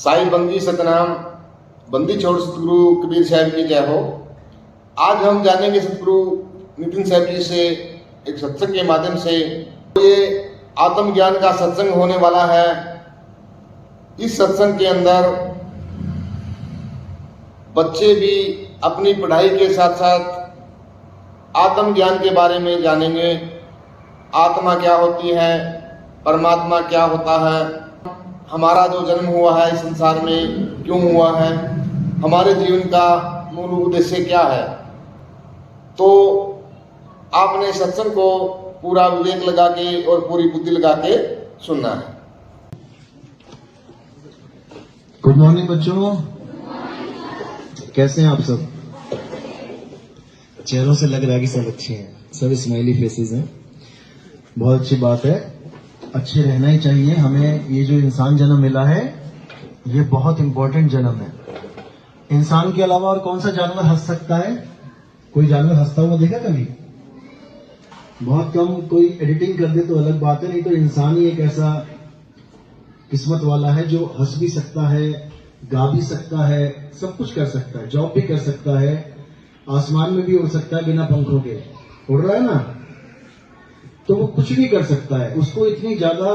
साई बंदी सतनाम बंदी छोड़ सतगुरु कबीर साहब की जय हो। आज हम जानेंगे सतगुरु नितिन साहब जी से एक सत्संग के माध्यम से। ये आत्मज्ञान का सत्संग होने वाला है। इस सत्संग के अंदर बच्चे भी अपनी पढ़ाई के साथ साथ आत्मज्ञान के बारे में जानेंगे। आत्मा क्या होती है, परमात्मा क्या होता है, हमारा जो जन्म हुआ है इस संसार में क्यों हुआ है, हमारे जीवन का मूल उद्देश्य क्या है। तो आपने सत्संग को पूरा विवेक लगा के और पूरी बुद्धि लगा के सुनना है। गुड मॉर्निंग बच्चों, कैसे हैं आप सब? चेहरों से लग रहा है कि सब अच्छे हैं, सब स्माइली फेसेस हैं। बहुत अच्छी बात है, अच्छे रहना ही चाहिए। हमें ये जो इंसान जन्म मिला है ये बहुत इंपॉर्टेंट जन्म है। इंसान के अलावा और कौन सा जानवर हंस सकता है? कोई जानवर हंसता हुआ देखा कभी? बहुत कम। कोई एडिटिंग कर दे तो अलग बात है, नहीं तो इंसान ही एक ऐसा किस्मत वाला है जो हंस भी सकता है, गा भी सकता है, सब कुछ कर सकता है, जॉब भी कर सकता है, आसमान में भी उड़ सकता है बिना पंखों के। उड़ रहा है ना, तो वो कुछ भी कर सकता है। उसको इतनी ज्यादा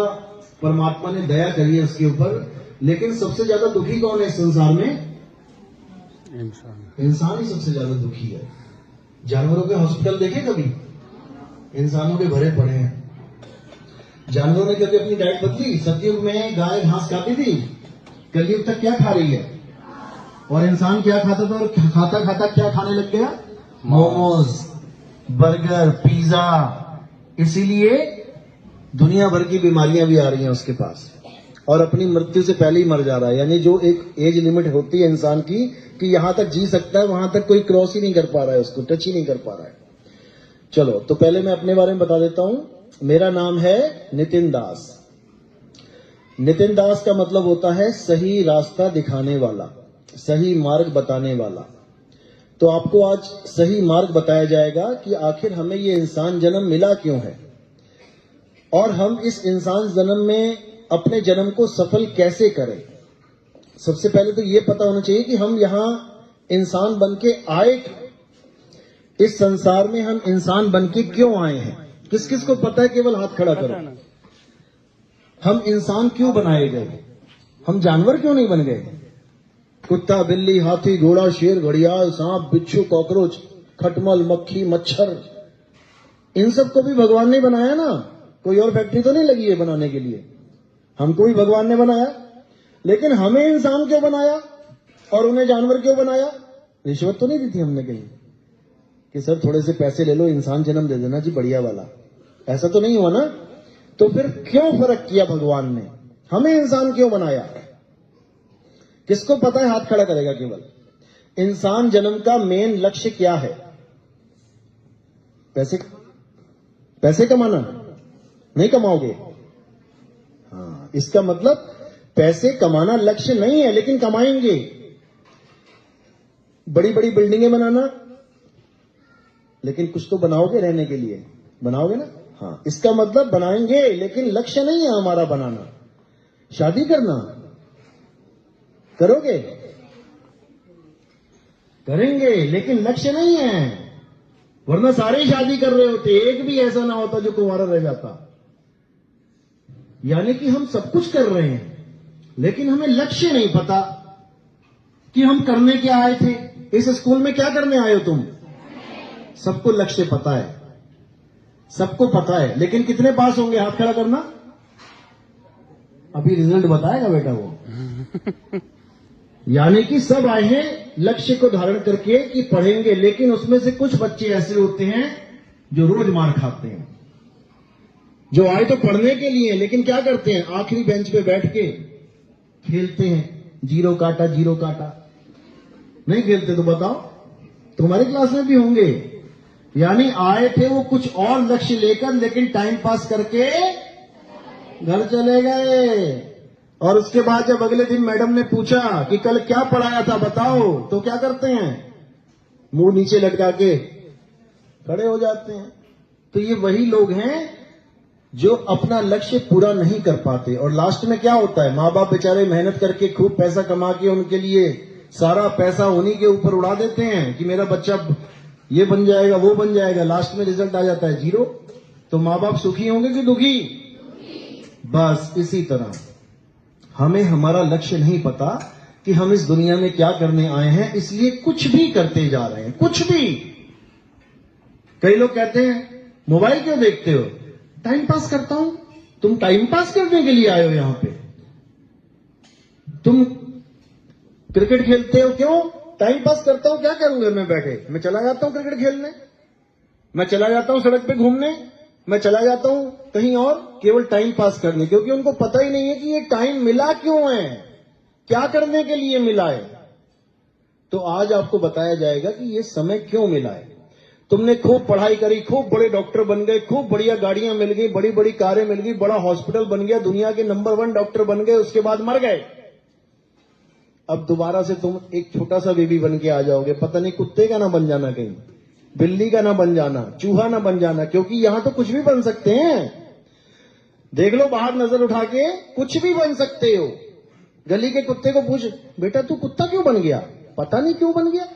परमात्मा ने दया करी है उसके ऊपर। लेकिन सबसे ज्यादा दुखी कौन है इस संसार में? इंसान ही सबसे ज्यादा दुखी है। जानवरों के हॉस्पिटल देखे कभी? इंसानों के भरे पड़े हैं। जानवरों ने कभी अपनी डाइट बदली? सतयुग में गाय घास खाती थी, कलयुग तक क्या खा रही है? और इंसान क्या खाता था? और खाता खाता क्या खाने लग गया? Momos, burger, pizza. इसीलिए दुनिया भर की बीमारियां भी आ रही हैं उसके पास, और अपनी मृत्यु से पहले ही मर जा रहा है। यानी जो एक एज लिमिट होती है इंसान की कि यहां तक जी सकता है, वहां तक कोई क्रॉस ही नहीं कर पा रहा है, उसको टच ही नहीं कर पा रहा है। चलो, तो पहले मैं अपने बारे में बता देता हूं। मेरा नाम है नितिन दास। नितिन दास का मतलब होता है सही रास्ता दिखाने वाला, सही मार्ग बताने वाला। तो आपको आज सही मार्ग बताया जाएगा कि आखिर हमें ये इंसान जन्म मिला क्यों है, और हम इस इंसान जन्म में अपने जन्म को सफल कैसे करें। सबसे पहले तो ये पता होना चाहिए कि हम यहां इंसान बन के आए क्यों, इस संसार में हम इंसान बन के क्यों आए हैं। किस किस को पता है? केवल हाथ खड़ा करो। हम इंसान क्यों बनाए गए? हम जानवर क्यों नहीं बन गए? कुत्ता, बिल्ली, हाथी, घोड़ा, शेर, घड़ियाल, सांप, बिच्छू, कॉकरोच, खटमल, मक्खी, मच्छर, इन सबको भी भगवान ने बनाया ना। कोई और फैक्ट्री तो नहीं लगी है बनाने के लिए। हमको भी भगवान ने बनाया। लेकिन हमें इंसान क्यों बनाया और उन्हें जानवर क्यों बनाया? रिश्वत तो नहीं दी थी हमने कहीं कि सर थोड़े से पैसे ले लो, इंसान जन्म दे देना जी बढ़िया वाला? ऐसा तो नहीं हुआ ना। तो फिर क्यों फर्क किया भगवान ने? हमें इंसान क्यों बनाया? किसको पता है? हाथ खड़ा करेगा केवल। इंसान जन्म का मेन लक्ष्य क्या है? पैसे कमाना? नहीं कमाओगे? हाँ, इसका मतलब पैसे कमाना लक्ष्य नहीं है, लेकिन कमाएंगे। बड़ी बड़ी बिल्डिंगें बनाना, लेकिन कुछ तो बनाओगे रहने के लिए, बनाओगे ना? हाँ, इसका मतलब बनाएंगे, लेकिन लक्ष्य नहीं है हमारा बनाना। शादी करना करोगे? करेंगे, लेकिन लक्ष्य नहीं है। वरना सारे शादी कर रहे होते, एक भी ऐसा ना होता जो कुंवारा रह जाता। यानी कि हम सब कुछ कर रहे हैं, लेकिन हमें लक्ष्य नहीं पता कि हम करने क्या आए थे। इस स्कूल में क्या करने आए हो तुम? सबको लक्ष्य पता है, सबको पता है, लेकिन कितने पास होंगे? हाथ खड़ा करना। अभी रिजल्ट बताएगा बेटा वो। यानी कि सब आए हैं लक्ष्य को धारण करके कि पढ़ेंगे, लेकिन उसमें से कुछ बच्चे ऐसे होते हैं जो रोज मार खाते हैं। जो आए तो पढ़ने के लिए, लेकिन क्या करते हैं? आखिरी बेंच पे बैठ के खेलते हैं, जीरो काटा जीरो काटा। नहीं खेलते तो बताओ, तुम्हारी क्लास में भी होंगे। यानी आए थे वो कुछ और लक्ष्य लेकर, लेकिन टाइम पास करके घर चले गए। और उसके बाद जब अगले दिन मैडम ने पूछा कि कल क्या पढ़ाया था बताओ, तो क्या करते हैं? मुंह नीचे लटका के खड़े हो जाते हैं। तो ये वही लोग हैं जो अपना लक्ष्य पूरा नहीं कर पाते, और लास्ट में क्या होता है, माँ बाप बेचारे मेहनत करके खूब पैसा कमा के उनके लिए सारा पैसा उन्हीं के ऊपर उड़ा देते हैं कि मेरा बच्चा ये बन जाएगा वो बन जाएगा, लास्ट में रिजल्ट आ जाता है 0। तो माँ बाप सुखी होंगे कि दुखी? बस इसी तरह हमें हमारा लक्ष्य नहीं पता कि हम इस दुनिया में क्या करने आए हैं, इसलिए कुछ भी करते जा रहे हैं, कुछ भी। कई लोग कहते हैं मोबाइल क्यों देखते हो? टाइम पास करता हूं। तुम टाइम पास करने के लिए आए हो यहां पे? तुम क्रिकेट खेलते हो क्यों? टाइम पास करता हूं, क्या करूंगा मैं बैठे? मैं चला जाता हूं क्रिकेट खेलने, मैं चला जाता हूं सड़क पे घूमने, मैं चला जाता हूं कहीं और, केवल टाइम पास करने। क्योंकि उनको पता ही नहीं है कि ये टाइम मिला क्यों है, क्या करने के लिए मिला है। तो आज आपको बताया जाएगा कि ये समय क्यों मिला है। तुमने खूब पढ़ाई करी, खूब बड़े डॉक्टर बन गए, खूब बढ़िया गाड़ियां मिल गई, बड़ी बड़ी कारें मिल गई, बड़ा हॉस्पिटल बन गया, दुनिया के नंबर 1 डॉक्टर बन गए, उसके बाद मर गए। अब दोबारा से तुम एक छोटा सा बेबी बन के आ जाओगे, पता नहीं कुत्ते का ना बन जाना, कहीं बिल्ली का ना बन जाना, चूहा ना बन जाना, क्योंकि यहां तो कुछ भी बन सकते हैं। देख लो बाहर नजर उठा के, कुछ भी बन सकते हो। गली के कुत्ते को पूछ, बेटा तू कुत्ता क्यों बन गया? पता नहीं क्यों बन गया,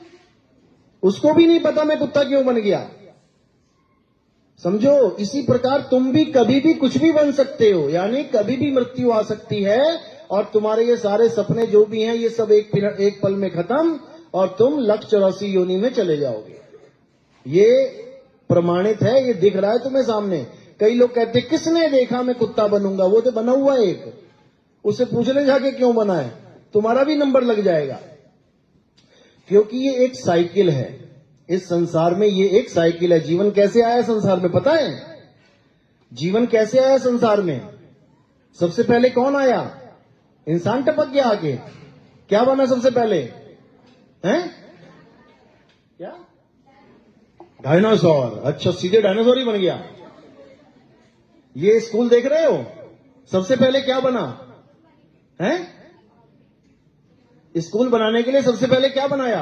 उसको भी नहीं पता मैं कुत्ता क्यों बन गया। समझो, इसी प्रकार तुम भी कभी भी कुछ भी बन सकते हो, यानी कभी भी मृत्यु आ सकती है और तुम्हारे ये सारे सपने जो भी हैं ये सब एक पल में खत्म और तुम 184 योनि में चले जाओगे। ये प्रमाणित है, ये दिख रहा है तुम्हें सामने। कई लोग कहते किसने देखा मैं कुत्ता बनूंगा? वो तो बना हुआ है एक, उससे पूछ ले जाके क्यों बना है, तुम्हारा भी नंबर लग जाएगा। क्योंकि ये एक साइकिल है, इस संसार में ये एक साइकिल है। जीवन कैसे आया संसार में पता है? जीवन कैसे आया संसार में? सबसे पहले कौन आया? इंसान टपक गया आगे, क्या बना सबसे पहले? हैं क्या? डायनासोर। अच्छा, सीधे डायनासोर ही बन गया। ये स्कूल देख रहे हो, सबसे पहले क्या बना है? स्कूल बनाने के लिए सबसे पहले क्या बनाया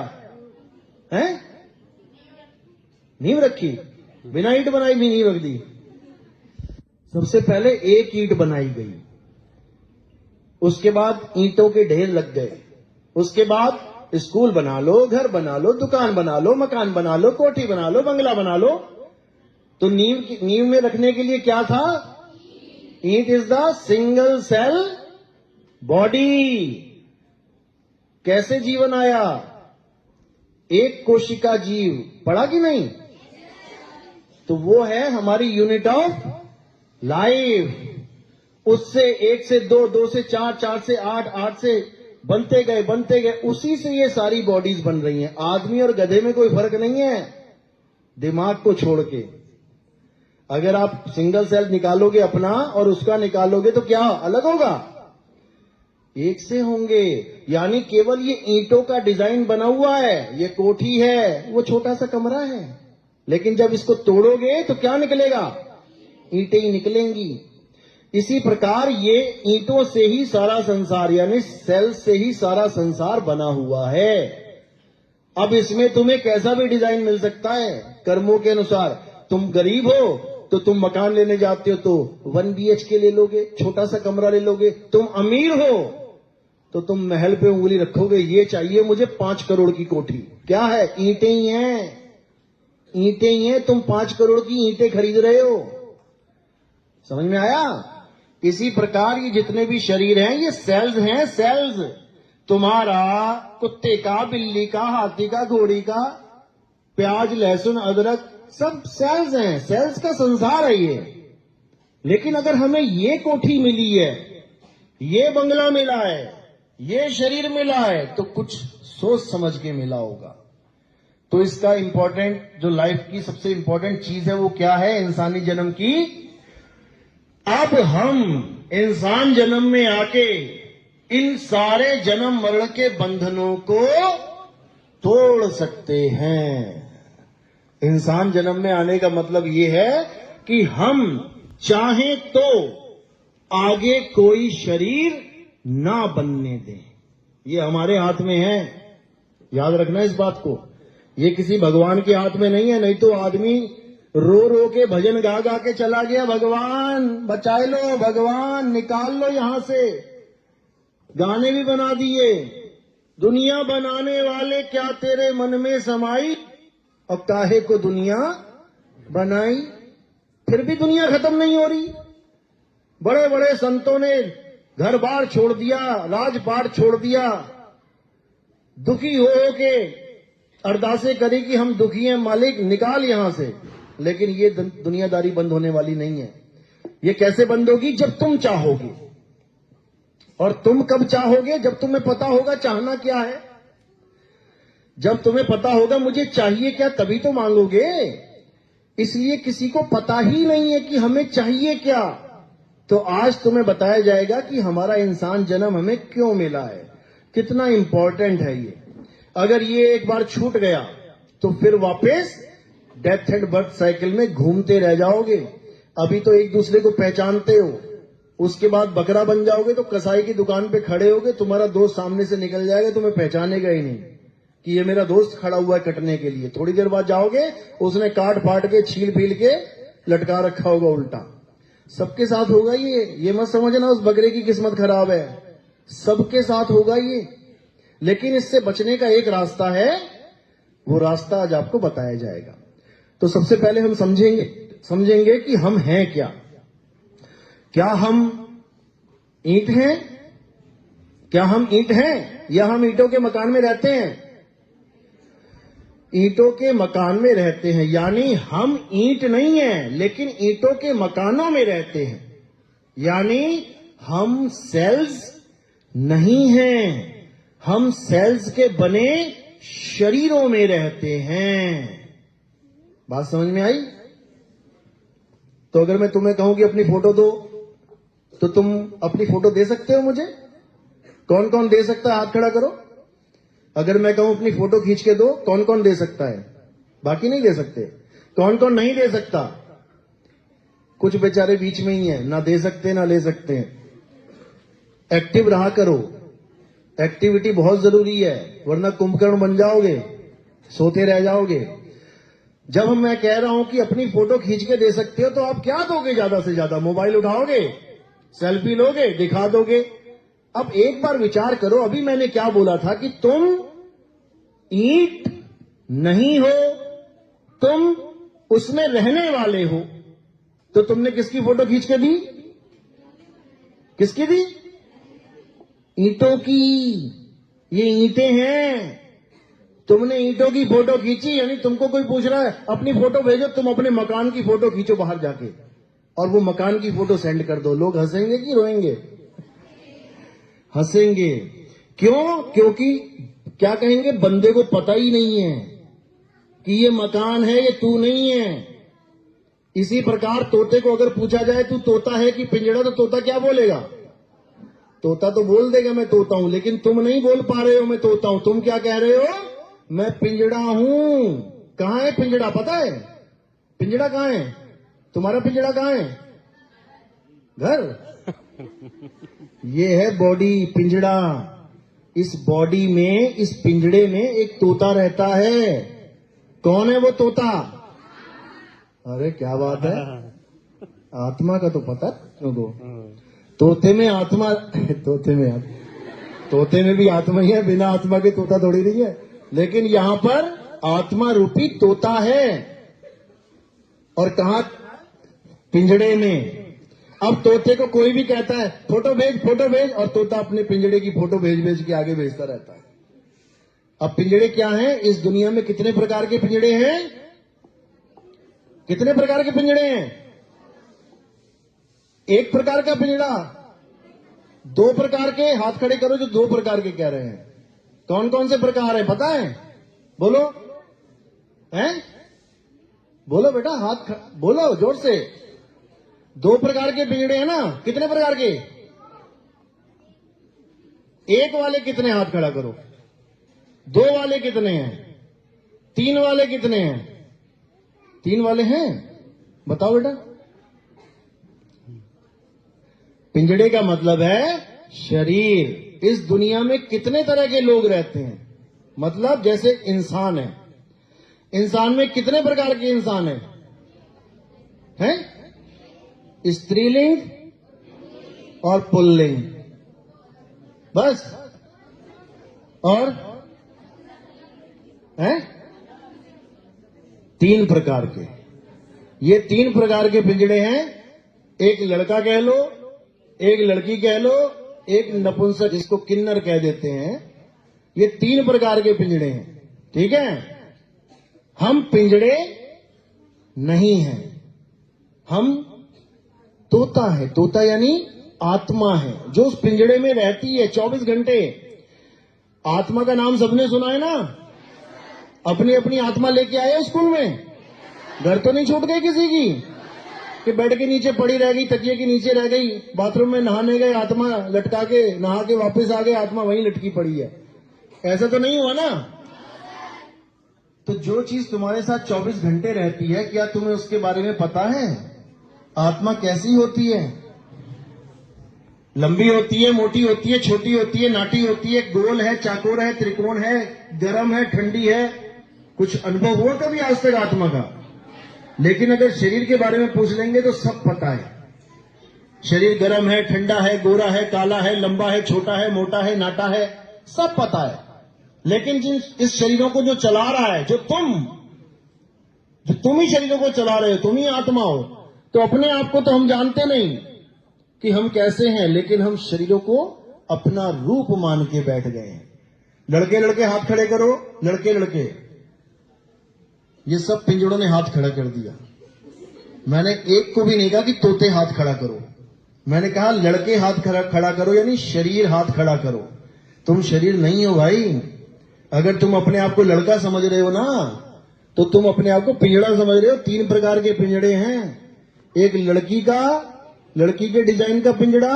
है? नींव रखी, बिना ईंट बनाई भी नींव रख दी। सबसे पहले एक ईंट बनाई गई, उसके बाद ईंटों के ढेर लग गए, उसके बाद स्कूल बना लो, घर बना लो, दुकान बना लो, मकान बना लो, कोठी बना लो, बंगला बना लो। तो नींव में रखने के लिए क्या था? It is the single cell body. कैसे जीवन आया? एक कोशिका जीव, पढ़ा कि नहीं? तो वो है हमारी यूनिट ऑफ लाइफ। उससे 1 से 2, 2 से 4, 4 से 8, 8 से बनते गए, उसी से ये सारी बॉडीज बन रही हैं। आदमी और गधे में कोई फर्क नहीं है, दिमाग को छोड़ के। अगर आप सिंगल सेल निकालोगे अपना और उसका निकालोगे तो क्या अलग होगा? एक से होंगे। यानी केवल ये ईंटों का डिजाइन बना हुआ है, ये कोठी है, वो छोटा सा कमरा है, लेकिन जब इसको तोड़ोगे तो क्या निकलेगा? ईंटें ही निकलेंगी। इसी प्रकार ये ईंटों से ही सारा संसार, यानी सेल से ही सारा संसार बना हुआ है। अब इसमें तुम्हें कैसा भी डिजाइन मिल सकता है कर्मों के अनुसार। तुम गरीब हो तो तुम मकान लेने जाते हो तो 1 BHK ले लोगे, छोटा सा कमरा ले लोगे। तुम अमीर हो तो तुम महल पे उंगली रखोगे, ये चाहिए मुझे 5 करोड़ की कोठी। क्या है? ईंटें ही हैं, ईंटें ही हैं। तुम 5 करोड़ की ईंटें खरीद रहे हो। समझ में आया? इसी प्रकार ये जितने भी शरीर हैं ये सेल्स हैं, सेल्स। तुम्हारा कुत्ते का, बिल्ली का, हाथी का, घोड़ी का, प्याज, लहसुन, अदरक, सब सेल्स हैं। सेल्स का संसार है ये। लेकिन अगर हमें ये कोठी मिली है, ये बंगला मिला है, ये शरीर मिला है, तो कुछ सोच समझ के मिला होगा। तो इसका इंपॉर्टेंट जो लाइफ की सबसे इंपॉर्टेंट चीज है वो क्या है? इंसानी जन्म की। अब हम इंसान जन्म में आके इन सारे जन्म मरण के बंधनों को तोड़ सकते हैं। इंसान जन्म में आने का मतलब ये है कि हम चाहें तो आगे कोई शरीर ना बनने दें। ये हमारे हाथ में है, याद रखना इस बात को। ये किसी भगवान के हाथ में नहीं है। नहीं तो आदमी रो रो के भजन गा गा के चला गया, भगवान बचाए लो, भगवान निकाल लो यहां से। गाने भी बना दिए, दुनिया बनाने वाले क्या तेरे मन में समाई, और काहे को दुनिया बनाई। फिर भी दुनिया खत्म नहीं हो रही। बड़े बड़े संतों ने घर बार छोड़ दिया, राजपाट छोड़ दिया, दुखी हो के अरदासें करी कि हम दुखी हैं मालिक, निकाल यहां से। लेकिन ये दुनियादारी बंद होने वाली नहीं है। ये कैसे बंद होगी? जब तुम चाहोगे। और तुम कब चाहोगे? जब तुम्हें पता होगा चाहना क्या है। जब तुम्हें पता होगा मुझे चाहिए क्या, तभी तो मांगोगे। इसलिए किसी को पता ही नहीं है कि हमें चाहिए क्या। तो आज तुम्हें बताया जाएगा कि हमारा इंसान जन्म हमें क्यों मिला है, कितना इंपॉर्टेंट है ये। अगर ये एक बार छूट गया तो फिर वापस डेथ एंड बर्थ साइकिल में घूमते रह जाओगे। अभी तो एक दूसरे को पहचानते हो, उसके बाद बकरा बन जाओगे तो कसाई की दुकान पे खड़े होगे, तुम्हारा दोस्त सामने से निकल जाएगा, तुम्हें पहचानेगा ही नहीं कि ये मेरा दोस्त खड़ा हुआ है कटने के लिए। थोड़ी देर बाद जाओगे, उसने काट फाट के छील फील के लटका रखा होगा उल्टा। सबके साथ होगा ये मत समझना उस बकरे की किस्मत खराब है, सबके साथ होगा ये। लेकिन इससे बचने का एक रास्ता है, वो रास्ता आज आपको बताया जाएगा। तो सबसे पहले हम समझेंगे कि हम हैं क्या। क्या हम ईंट हैं? क्या हम ईंट हैं या हम ईंटों के मकान में रहते हैं? ईंटों के मकान में रहते हैं, यानी हम ईंट नहीं हैं लेकिन ईंटों के मकानों में रहते हैं। यानी हम सेल्स नहीं हैं, हम सेल्स के बने शरीरों में रहते हैं। बात समझ में आई? तो अगर मैं तुम्हें कहूं कि अपनी फोटो दो, तो तुम अपनी फोटो दे सकते हो मुझे? कौन कौन दे सकता है? हाथ खड़ा करो। अगर मैं कहूं अपनी फोटो खींच के दो, कौन कौन दे सकता है? बाकी नहीं दे सकते। कौन कौन नहीं दे सकता? कुछ बेचारे बीच में ही हैं, ना दे सकते ना ले सकते हैं। एक्टिव रहा करो, एक्टिविटी बहुत जरूरी है, वरना कुंभकर्ण बन जाओगे, सोते रह जाओगे। जब मैं कह रहा हूं कि अपनी फोटो खींच के दे सकते हो, तो आप क्या दोगे? ज्यादा से ज्यादा मोबाइल उठाओगे, सेल्फी लोगे, दिखा दोगे। अब एक बार विचार करो, अभी मैंने क्या बोला था कि तुम ईंट नहीं हो, तुम उसमें रहने वाले हो। तो तुमने किसकी फोटो खींच के दी? किसकी दी? ईंटों की। ये ईंटें हैं, तुमने ईंटों की फोटो खींची। यानी तुमको कोई पूछ रहा है अपनी फोटो भेजो, तुम अपने मकान की फोटो खींचो बाहर जाके, और वो मकान की फोटो सेंड कर दो। लोग हंसेंगे कि रोएंगे? हंसेंगे। क्यों? क्योंकि क्या कहेंगे, बंदे को पता ही नहीं है कि ये मकान है, ये तू नहीं है। इसी प्रकार तोते को अगर पूछा जाए तू तोता है कि पिंजड़ा, तो तोता क्या बोलेगा? तोता तो बोल देगा मैं तोता हूं, लेकिन तुम नहीं बोल पा रहे हो मैं तोता हूं। तुम क्या कह रहे हो? मैं पिंजड़ा हूं। कहां है पिंजड़ा? पता है पिंजड़ा कहां है? तुम्हारा पिंजड़ा कहां है? घर। ये है बॉडी, पिंजड़ा। इस बॉडी में, इस पिंजड़े में एक तोता रहता है। कौन है वो तोता? अरे क्या बात है, आत्मा का तो पता दो। तोते में आत्मा, तोते में भी आत्मा ही है, बिना आत्मा के तोता थोड़ी नहीं है। लेकिन यहां पर आत्मा रूपी तोता है। और कहां? पिंजड़े में। अब तोते को कोई भी कहता है फोटो भेज, फोटो भेज, और तोता अपने पिंजड़े की फोटो भेज भेज के आगे भेजता रहता है। अब पिंजड़े क्या हैं? इस दुनिया में कितने प्रकार के पिंजड़े हैं? कितने प्रकार के पिंजड़े हैं? एक प्रकार का पिंजड़ा, दो प्रकार के। हाथ खड़े करो जो दो प्रकार के कह रहे हैं। कौन कौन से प्रकार है पता है? बोलो। हैं? बोलो बेटा, हाथ बोलो जोर से। दो प्रकार के पिंजड़े हैं ना? कितने प्रकार के? एक वाले कितने? हाथ खड़ा करो। दो वाले कितने हैं? तीन वाले कितने हैं? तीन वाले हैं, बताओ बेटा। पिंजड़े का मतलब है शरीर। इस दुनिया में कितने तरह के लोग रहते हैं? मतलब जैसे इंसान है, इंसान में कितने प्रकार के इंसान है? है? स्त्रीलिंग और पुल्लिंग, बस। और है 3 प्रकार के। ये 3 प्रकार के पिंजड़े हैं। एक लड़का कह लो, एक लड़की कह लो, एक नपुंसक जिसको किन्नर कह देते हैं। ये 3 प्रकार के पिंजड़े हैं, ठीक है। हम पिंजड़े नहीं हैं, हम तोता है। तोता यानी आत्मा है जो उस पिंजड़े में रहती है 24 घंटे। आत्मा का नाम सबने सुना है ना? अपनी अपनी आत्मा लेके आए स्कूल में? घर तो नहीं छूट गई किसी की कि बेड के नीचे पड़ी रह गई, तकिए के नीचे रह गई, बाथरूम में नहाने गए, आत्मा लटका के नहा के वापस आ गए, आत्मा वहीं लटकी पड़ी है? ऐसा तो नहीं हुआ ना? तो जो चीज तुम्हारे साथ 24 घंटे रहती है, क्या तुम्हें उसके बारे में पता है? आत्मा कैसी होती है? लंबी होती है, मोटी होती है, छोटी होती है, नाटी होती है, गोल है, चाकोर है, त्रिकोण है, गर्म है, ठंडी है? कुछ अनुभव हुआ कभी आज तक आत्मा का? लेकिन अगर शरीर के बारे में पूछ लेंगे तो सब पता है। शरीर गर्म है, ठंडा है, गोरा है, काला है, लंबा है, छोटा है, मोटा है, नाटा है, सब पता है। लेकिन जिन इस शरीरों को जो चला रहा है, जो तुम ही शरीरों को चला रहे हो, तुम ही आत्मा हो, तो अपने आप को तो हम जानते नहीं कि हम कैसे हैं, लेकिन हम शरीरों को अपना रूप मान के बैठ गए हैं। लड़के लड़के हाथ खड़े करो, लड़के लड़के। ये सब पिंजड़ों ने हाथ खड़ा कर दिया। मैंने एक को भी नहीं कहा कि तोते हाथ खड़ा करो, मैंने कहा लड़के हाथ खड़ा करो, यानी शरीर हाथ खड़ा करो। तुम शरीर नहीं हो भाई। अगर तुम अपने आप को लड़का समझ रहे हो ना, तो तुम अपने आप को पिंजड़ा समझ रहे हो। 3 प्रकार के पिंजड़े हैं। एक लड़की के डिजाइन का पिंजड़ा,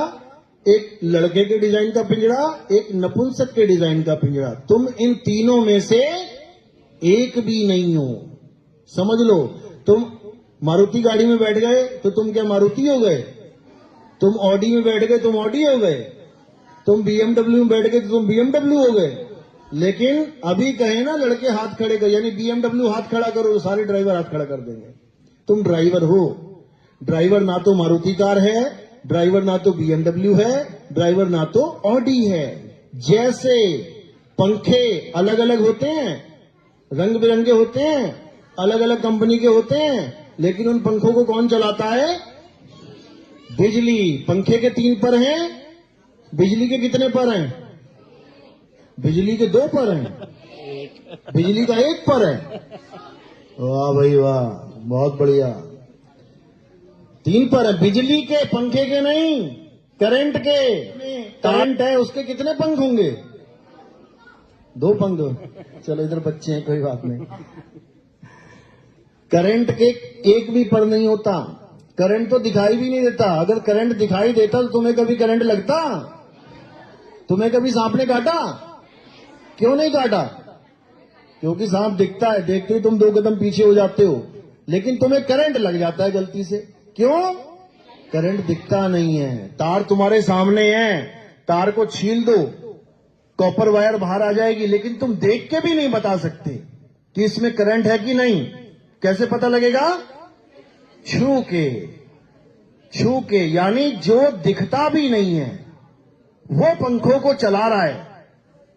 एक लड़के के डिजाइन का पिंजड़ा, एक नपुंसक के डिजाइन का पिंजड़ा। तुम इन तीनों में से एक भी नहीं हो, समझ लो। तुम मारुति गाड़ी में बैठ गए तो तुम क्या मारुति हो गए? तुम ऑडी में बैठ गए तुम ऑडी हो गए? तुम बीएमडब्ल्यू में बैठ गए तो तुम बीएमडब्ल्यू हो गए? लेकिन अभी कहे ना लड़के हाथ खड़े कर, यानी बीएमडब्ल्यू हाथ खड़ा करो तो सारे ड्राइवर हाथ खड़ा कर देंगे। तुम ड्राइवर हो। ड्राइवर ना तो मारुति कार है, ड्राइवर ना तो बीएमडब्ल्यू है, ड्राइवर ना तो ऑडी है। जैसे पंखे अलग अलग होते हैं, रंग बिरंगे होते हैं, अलग अलग कंपनी के होते हैं, लेकिन उन पंखों को कौन चलाता है? बिजली। पंखे के 3 पर हैं, बिजली के कितने पर हैं? बिजली के 2 पर हैं, बिजली का 1 पर है। वाह भाई वाह, बहुत बढ़िया। 3 पर है बिजली के, पंखे के नहीं, करंट के। करंट है उसके कितने पंख होंगे? 2 पंख। चलो इधर बच्चे हैं, कोई बात नहीं। करंट के 1 भी पर नहीं होता। करंट तो दिखाई भी नहीं देता। अगर करंट दिखाई देता तो तुम्हें कभी करंट लगता? तुम्हें कभी सांप ने काटा? क्यों नहीं काटा? क्योंकि सांप दिखता है, देखते ही तुम 2 कदम पीछे हो जाते हो, लेकिन तुम्हें करंट लग जाता है गलती से। क्यों? करंट दिखता नहीं है। तार तुम्हारे सामने है, तार को छील दो, कॉपर वायर बाहर आ जाएगी, लेकिन तुम देख के भी नहीं बता सकते कि इसमें करंट है कि नहीं। कैसे पता लगेगा? छू के। यानी जो दिखता भी नहीं है वो पंखों को चला रहा है,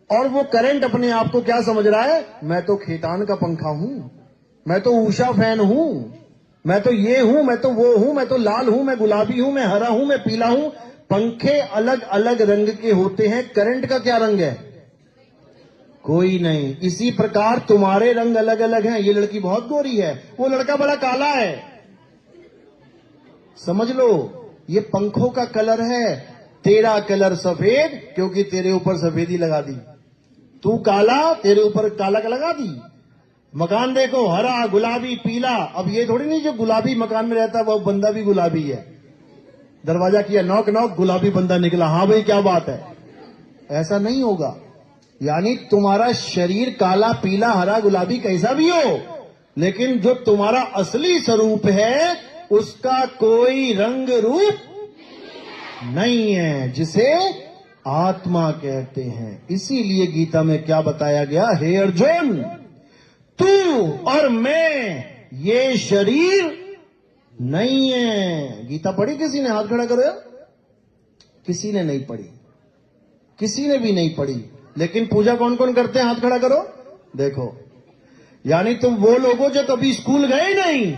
और वो करंट अपने आप को क्या समझ रहा है? मैं तो खेतान का पंखा हूं, मैं तो ऊषा फैन हूं, मैं तो ये हूं, मैं तो वो हूं, मैं तो लाल हूं, मैं गुलाबी हूं, मैं हरा हूं, मैं पीला हूं। पंखे अलग अलग रंग के होते हैं, करंट का क्या रंग है? कोई नहीं। इसी प्रकार तुम्हारे रंग अलग अलग हैं। ये लड़की बहुत गोरी है, वो लड़का बड़ा काला है, समझ लो। ये पंखों का कलर है। तेरा कलर सफेद क्योंकि तेरे ऊपर सफेदी लगा दी, तू काला तेरे ऊपर काला का लगा दी। मकान देखो, हरा, गुलाबी, पीला। अब ये थोड़ी नहीं जो गुलाबी मकान में रहता है वो बंदा भी गुलाबी है। दरवाजा किया, नॉक नॉक, गुलाबी बंदा निकला, हाँ भाई क्या बात है? ऐसा नहीं होगा। यानी तुम्हारा शरीर काला, पीला, हरा, गुलाबी कैसा भी हो, लेकिन जो तुम्हारा असली स्वरूप है उसका कोई रंग रूप नहीं है, जिसे आत्मा कहते हैं। इसीलिए गीता में क्या बताया गया? हे अर्जुन, तू और मैं ये शरीर नहीं है। गीता पढ़ी किसी ने? हाथ खड़ा करो। किसी ने नहीं पढ़ी, किसी ने भी नहीं पढ़ी। लेकिन पूजा कौन कौन करते हैं? हाथ खड़ा करो। देखो, यानी तुम वो लोग हो जो कभी स्कूल गए नहीं,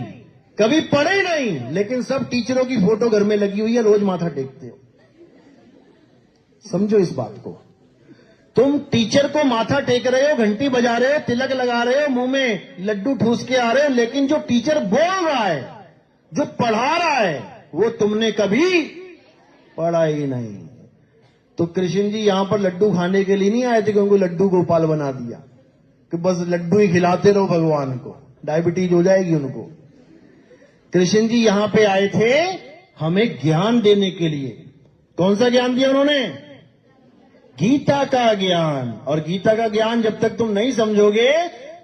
कभी पढ़े नहीं, लेकिन सब टीचरों की फोटो घर में लगी हुई है, रोज माथा टेकते हो। समझो इस बात को। तुम टीचर को माथा टेक रहे हो, घंटी बजा रहे हो, तिलक लगा रहे हो, मुंह में लड्डू ठूस के आ रहे हो, लेकिन जो टीचर बोल रहा है, जो पढ़ा रहा है, वो तुमने कभी पढ़ा ही नहीं। तो कृष्ण जी यहां पर लड्डू खाने के लिए नहीं आए थे कि उनको लड्डू गोपाल बना दिया कि बस लड्डू ही खिलाते रहो भगवान को, डायबिटीज हो जाएगी उनको। कृष्ण जी यहां पे आए थे हमें ज्ञान देने के लिए। कौन सा ज्ञान दिया उन्होंने? गीता का ज्ञान। और गीता का ज्ञान जब तक तुम नहीं समझोगे,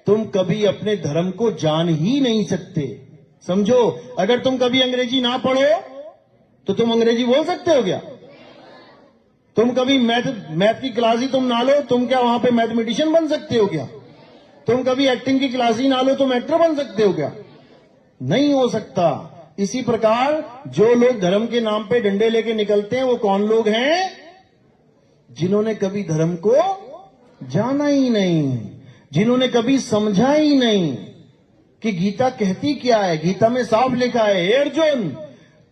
तुम कभी अपने धर्म को जान ही नहीं सकते। समझो, अगर तुम कभी अंग्रेजी ना पढ़ो तो तुम अंग्रेजी बोल सकते हो क्या? तुम कभी मैथ की क्लास ही तुम ना लो, तुम क्या वहां पे मैथमेटिशियन बन सकते हो क्या? तुम कभी एक्टिंग की क्लास ही ना लो, तुम एक्टर बन सकते हो क्या? नहीं हो सकता। इसी प्रकार जो लोग धर्म के नाम पे डंडे लेके निकलते हैं, वो कौन लोग हैं? जिन्होंने कभी धर्म को जाना ही नहीं, जिन्होंने कभी समझा ही नहीं कि गीता कहती क्या है। गीता में साफ लिखा है, हे अर्जुन,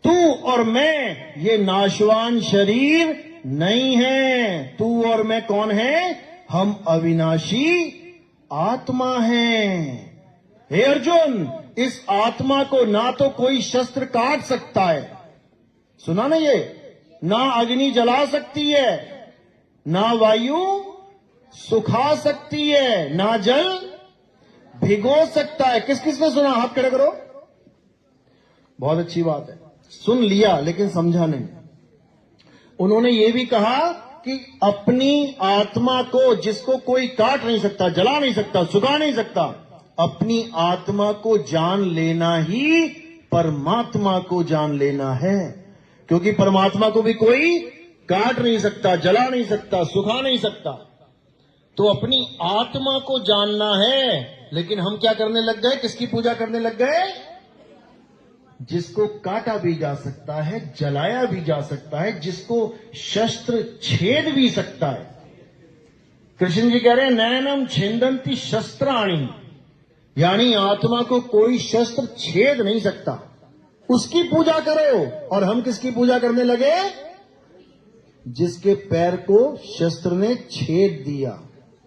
तू और मैं ये नाशवान शरीर नहीं है। तू और मैं कौन है? हम अविनाशी आत्मा हैं। हे अर्जुन, इस आत्मा को ना तो कोई शस्त्र काट सकता है, सुना ना ये, ना अग्नि जला सकती है, ना वायु सुखा सकती है, ना जल भिगो सकता है। किस किस ने सुना? हाथ खड़े करो। बहुत अच्छी बात है, सुन लिया लेकिन समझा नहीं। उन्होंने ये भी कहा कि अपनी आत्मा को, जिसको कोई काट नहीं सकता, जला नहीं सकता, सुखा नहीं सकता, अपनी आत्मा को जान लेना ही परमात्मा को जान लेना है। क्योंकि परमात्मा को भी कोई काट नहीं सकता, जला नहीं सकता, सुखा नहीं सकता। तो अपनी आत्मा को जानना है। लेकिन हम क्या करने लग गए? किसकी पूजा करने लग गए? जिसको काटा भी जा सकता है, जलाया भी जा सकता है, जिसको शस्त्र छेद भी सकता है। कृष्ण जी कह रहे हैं, नैनम छिंदंती शस्त्राणी, यानी आत्मा को कोई शस्त्र छेद नहीं सकता, उसकी पूजा करो। और हम किसकी पूजा करने लगे? जिसके पैर को शस्त्र ने छेद दिया।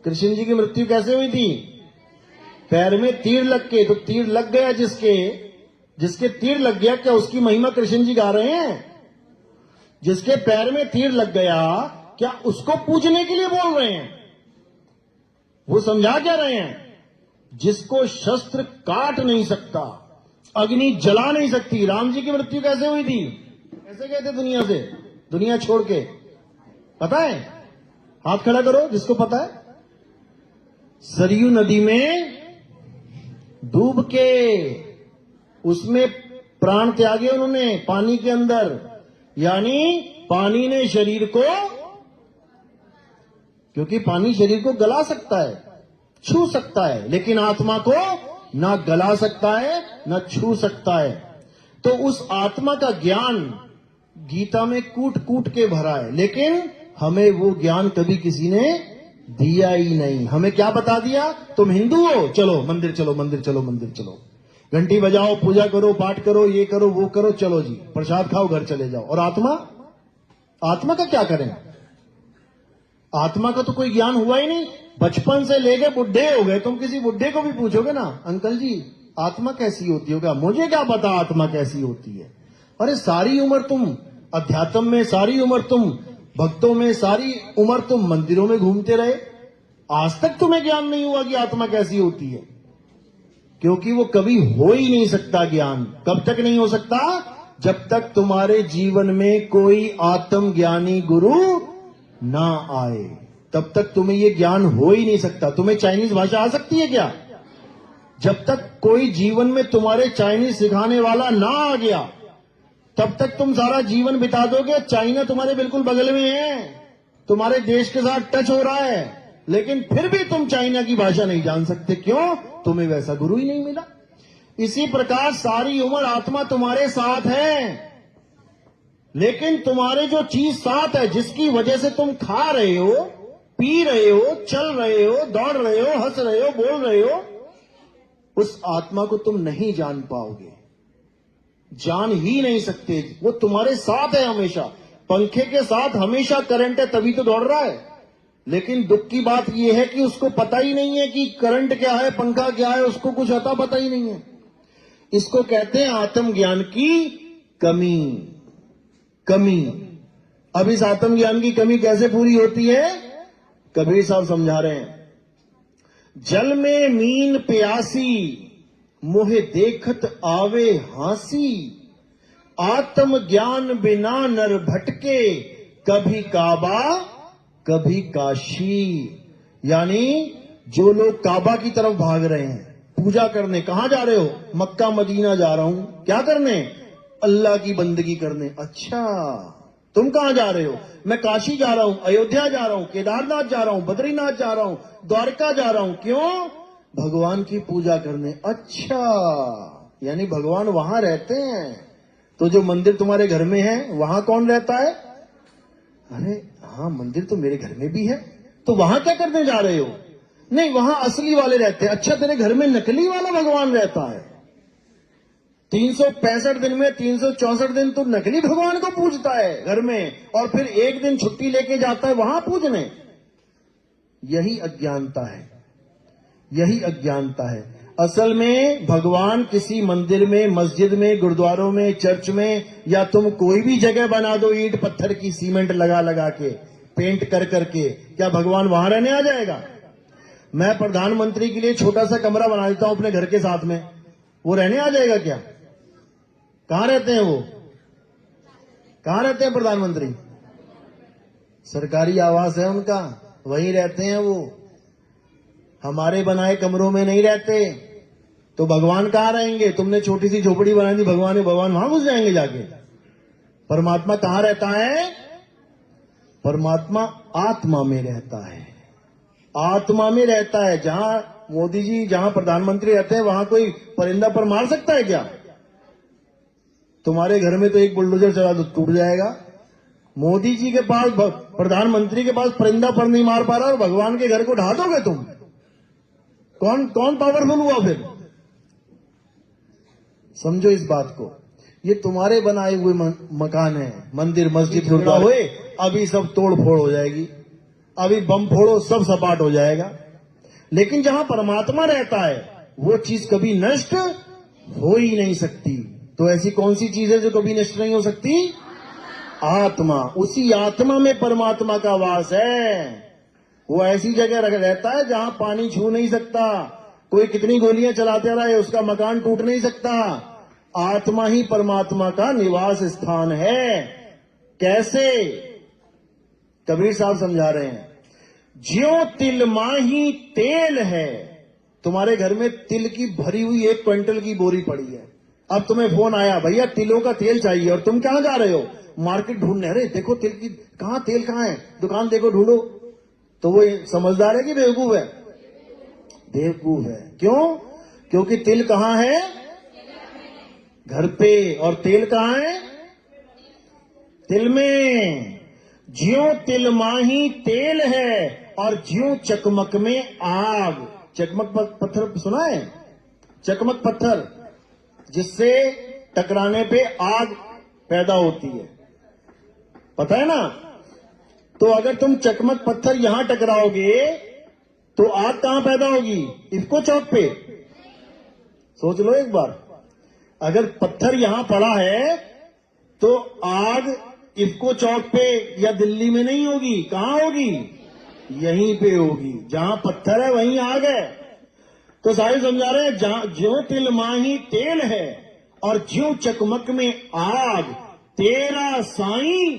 कृष्ण जी की मृत्यु कैसे हुई थी? पैर में तीर लग के। तो तीर लग गया जिसके तीर लग गया, क्या उसकी महिमा कृष्ण जी गा रहे हैं? जिसके पैर में तीर लग गया, क्या उसको पूजने के लिए बोल रहे हैं? वो समझा क्या रहे हैं? जिसको शस्त्र काट नहीं सकता, अग्नि जला नहीं सकती। राम जी की मृत्यु कैसे हुई थी? कैसे गए थे दुनिया से, दुनिया छोड़ के? पता है? हाथ खड़ा करो जिसको पता है। सरयू नदी में डूब के उसमें प्राण त्यागे उन्होंने, पानी के अंदर। यानी पानी ने शरीर को, क्योंकि पानी शरीर को गला सकता है, छू सकता है, लेकिन आत्मा को ना गला सकता है ना छू सकता है। तो उस आत्मा का ज्ञान गीता में कूट कूट के भरा है, लेकिन हमें वो ज्ञान कभी किसी ने दिया ही नहीं। हमें क्या बता दिया? तुम हिंदू हो, चलो मंदिर चलो, मंदिर चलो, मंदिर चलो, घंटी बजाओ, पूजा करो, पाठ करो, ये करो, वो करो, चलो जी प्रसाद खाओ, घर चले जाओ। और आत्मा का क्या करें? आत्मा का तो कोई ज्ञान हुआ ही नहीं। बचपन से लेके बुढ़े हो गए, तुम किसी बुढ़े को भी पूछोगे ना, अंकल जी आत्मा कैसी होती होगा? मुझे क्या पता आत्मा कैसी होती है। अरे सारी उम्र तुम अध्यात्म में, सारी उम्र तुम भक्तों में, सारी उम्र तुम मंदिरों में घूमते रहे, आज तक तुम्हें ज्ञान नहीं हुआ कि आत्मा कैसी होती है? क्योंकि वो कभी हो ही नहीं सकता ज्ञान। कब तक नहीं हो सकता? जब तक तुम्हारे जीवन में कोई आत्मज्ञानी गुरु ना आए, तब तक तुम्हें ये ज्ञान हो ही नहीं सकता। तुम्हें चाइनीज भाषा आ सकती है क्या? जब तक कोई जीवन में तुम्हारे चाइनीज सिखाने वाला ना आ गया, तब तक तुम सारा जीवन बिता दोगे। चाइना तुम्हारे बिल्कुल बगल में है, तुम्हारे देश के साथ टच हो रहा है, लेकिन फिर भी तुम चाइना की भाषा नहीं जान सकते। क्यों? तुम्हें वैसा गुरु ही नहीं मिला। इसी प्रकार सारी उम्र आत्मा तुम्हारे साथ है, लेकिन तुम्हारे जो चीज साथ है, जिसकी वजह से तुम खा रहे हो, पी रहे हो, चल रहे हो, दौड़ रहे हो, हंस रहे हो, बोल रहे हो, उस आत्मा को तुम नहीं जान पाओगे, जान ही नहीं सकते। वो तुम्हारे साथ है हमेशा। पंखे के साथ हमेशा करंट है, तभी तो दौड़ रहा है। लेकिन दुख की बात यह है कि उसको पता ही नहीं है कि करंट क्या है, पंखा क्या है, उसको कुछ अता पता ही नहीं है। इसको कहते हैं आत्मज्ञान की कमी। अब इस आत्मज्ञान की कमी कैसे पूरी होती है? कबीर साहब समझा रहे हैं, जल में मीन प्यासी, मोहे देखत आवे हांसी, आत्म ज्ञान बिना नर भटके, कभी काबा कभी काशी। यानी जो लोग काबा की तरफ भाग रहे हैं, पूजा करने, कहां जा रहे हो? मक्का मदीना जा रहा हूं। क्या करने? अल्लाह की बंदगी करने। अच्छा, तुम कहां जा रहे हो? मैं काशी जा रहा हूं, अयोध्या जा रहा हूं, केदारनाथ जा रहा हूं, बद्रीनाथ जा रहा हूं, द्वारका जा रहा हूं। क्यों? भगवान की पूजा करने। अच्छा, यानी भगवान वहां रहते हैं। तो जो मंदिर तुम्हारे घर में है, वहां कौन रहता है? अरे हाँ, मंदिर तो मेरे घर में भी है। तो वहां क्या करने जा रहे हो? नहीं, वहां असली वाले रहते हैं। अच्छा, तेरे घर में नकली वाला भगवान रहता है। 365 दिन में 364 दिन तो नकली भगवान को पूजता है घर में, और फिर एक दिन छुट्टी लेके जाता है वहां पूजने। यही अज्ञानता है, यही अज्ञानता है। असल में भगवान किसी मंदिर में, मस्जिद में, गुरुद्वारों में, चर्च में, या तुम कोई भी जगह बना दो ईंट पत्थर की, सीमेंट लगा लगा के, पेंट कर करके, क्या भगवान वहां रहने आ जाएगा? मैं प्रधानमंत्री के लिए छोटा सा कमरा बना देता हूं अपने घर के साथ में, वो रहने आ जाएगा क्या? कहां रहते हैं वो? कहां रहते हैं प्रधानमंत्री? सरकारी आवास है उनका, वहीं रहते हैं वो। हमारे बनाए कमरों में नहीं रहते। तो भगवान कहां रहेंगे? तुमने छोटी सी झोपड़ी बना दी, भगवान वहां घुस जाएंगे जाके। परमात्मा कहां रहता है? परमात्मा आत्मा में रहता है, आत्मा में रहता है। जहां मोदी जी, जहां प्रधानमंत्री रहते हैं, वहां कोई परिंदा पर मार सकता है क्या? तुम्हारे घर में तो एक बुलडोजर चला तो टूट जाएगा। मोदी जी के पास, प्रधानमंत्री के पास परिंदा पर नहीं मार पा रहा, और भगवान के घर को ढा दोगे तुम? कौन पावरफुल हुआ फिर? समझो इस बात को। ये तुम्हारे बनाए हुए मकान है, मंदिर, मस्जिद, गुरुद्वारा हुए, अभी सब तोड़ फोड़ हो जाएगी, अभी बम फोड़ो सब सपाट हो जाएगा। लेकिन जहां परमात्मा रहता है, वो चीज कभी नष्ट हो ही नहीं सकती। तो ऐसी कौन सी चीज है जो कभी नष्ट नहीं हो सकती? आत्मा। उसी आत्मा में परमात्मा का वास है। वो ऐसी जगह रहता है जहां पानी छू नहीं सकता, कोई कितनी गोलियां चलाते रहे, उसका मकान टूट नहीं सकता। आत्मा ही परमात्मा का निवास स्थान है। कैसे? कबीर साहब समझा रहे हैं, ज्यों तिल माही तेल है। तुम्हारे घर में तिल की भरी हुई 1 क्विंटल की बोरी पड़ी है। अब तुम्हें फोन आया, भैया तिलों का तेल चाहिए, और तुम कहां जा रहे हो? मार्केट ढूंढने। अरे देखो तिल की, कहां तेल कहां है, दुकान देखो, ढूंढो। तो वो समझदार है कि बेवकूफ है? बेवकूफ है। क्यों? क्योंकि तिल कहां है? घर पे। और तेल कहां है? तिल में। ज्यों तिल माही तेल है, और ज्यों चकमक में आग। चकमक पत्थर सुना है? चकमक पत्थर, जिससे टकराने पे आग पैदा होती है, पता है ना? तो अगर तुम चकमक पत्थर यहां टकराओगे तो आग कहां पैदा होगी? इफ्को चौक पे। सोच लो एक बार, अगर पत्थर यहां पड़ा है तो आग इफ्को चौक पे या दिल्ली में नहीं होगी, कहां होगी? यहीं पे होगी। जहां पत्थर है वहीं आग है। तो साहिब समझा रहे हैं, ज्यों तिल माही तेल है, और ज्यों चकमक में आग, तेरा साईं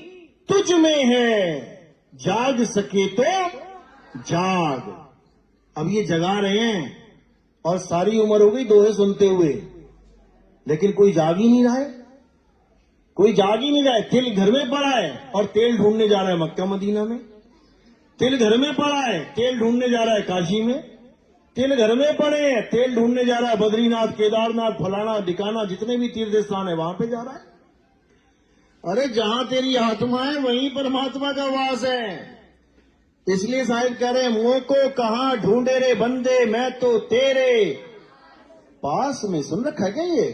तुझ में है, जाग सके तो जाग। अब ये जगा रहे हैं, और सारी उम्र हो गई दोहे सुनते हुए, लेकिन कोई जाग ही नहीं रहा है, कोई जाग ही नहीं रहा है। तिल घर में पड़ा है और तेल ढूंढने जा रहा है मक्का मदीना में। तिल घर में पड़ा है, तेल ढूंढने जा रहा है काशी में। तिल घर में पड़े हैं, तेल ढूंढने जा रहा है, बद्रीनाथ, केदारनाथ, फलाना ढिकाना, जितने भी तीर्थ स्थान है वहां पे जा रहा है। अरे जहां तेरी आत्मा है वहीं परमात्मा का वास है। इसलिए साहिब कह रहे हैं, मुंह को कहां ढूंढे रे बंदे, मैं तो तेरे पास में। सुन रखा है क्या ये?